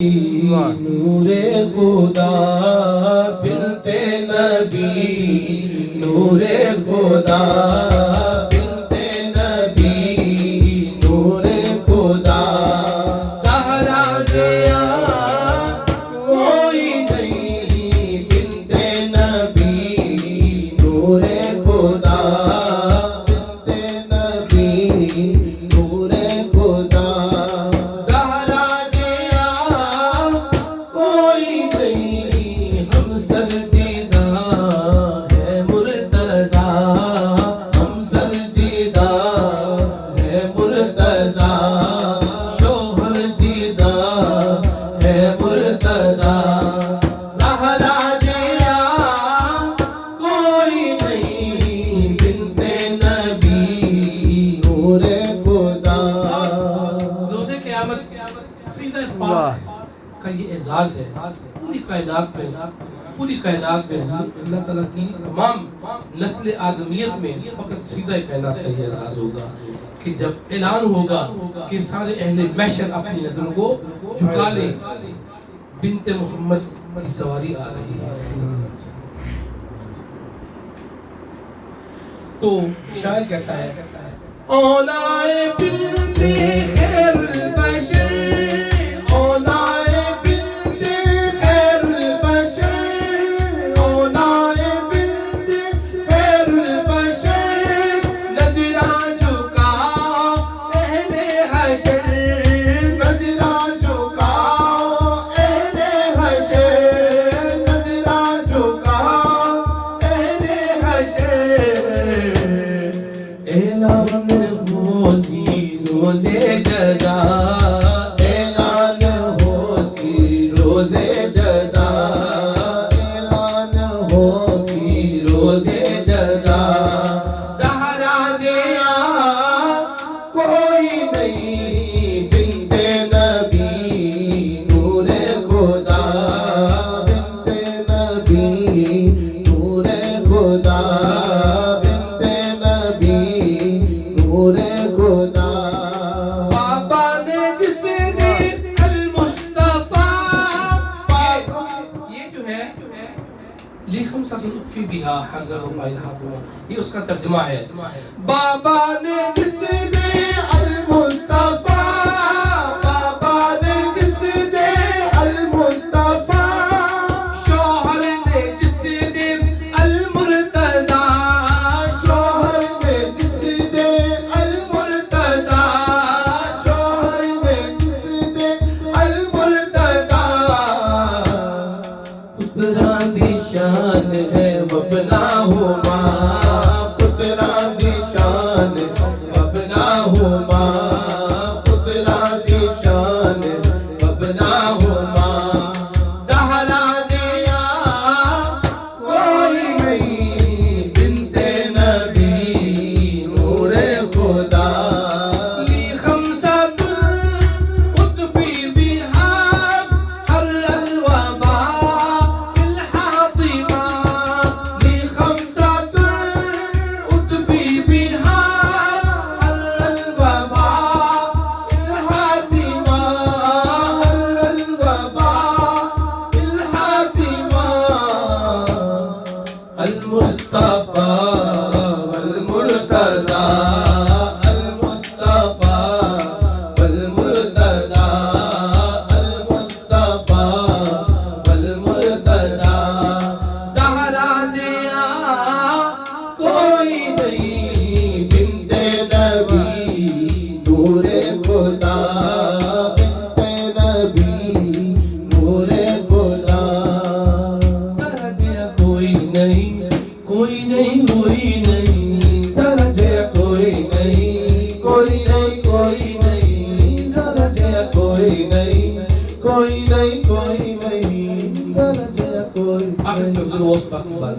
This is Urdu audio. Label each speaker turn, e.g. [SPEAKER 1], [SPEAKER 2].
[SPEAKER 1] نور خدا بنتے نبی نور خدا بنتے نبی نور خدا زہرا جیا کوئی نہیں بنتے نبی نور خدا بنتے نبی نور خدا
[SPEAKER 2] کا یہ اعزاز ہے پوری کائنات میں اللہ تعالیٰ کی تمام نسل آدمیت میں فقط سیدہ کائنات کا یہ اعزاز ہوگا کہ جب اعلان ہوگا کہ سارے اہل محشر اپنی نظروں کو جھکا لیں، بنت محمد کی سواری آ رہی ہے۔ تو شاعر کہتا ہے اولائے بنت خیر البشر روزے جزا اعلان ہو سی روزے جزا اعلان ہو سی روزے جزا زہرا جیا کوئی نہیں بنت نبی نور خدا بنت نبی نور خدا بنت نبی نور خدا لطفی بہا حضر اللہ یہ اس کا ترجمہ ہے۔ بابا نے جس دے المصطفیٰ بابا نے جس دے المصطفیٰ شوہر نے جس دے المرتضیٰ شوہر نے جس دے المرتضیٰ شوہر نے جس دے المرتضیٰ پترا دی شان ہے وبنا ہما پترا دی شان وبنا ہما پترا دی شان وبنا ہما زہرا جیا کوئی نہیں بنت نبی نور خدا لی خمسۃ اطفی بہا حر الوبا المصطفى والمرتضى المصطفى والمرتضى المصطفى والمرتضى زہرا جیا کوئی نہیں بنت نبی نور خدا بنت نبی نور خدا زہرا جیا کوئی نہیں کوئی نہیں کوئی نہیں ذرا جیا کوئی نہیں کوئی نہیں کوئی نہیں ذرا جیا کوئی نہیں کوئی نہیں کوئی نہیں ذرا جیا کوئی نہیں۔ آخر میں ضرور اس باقی بات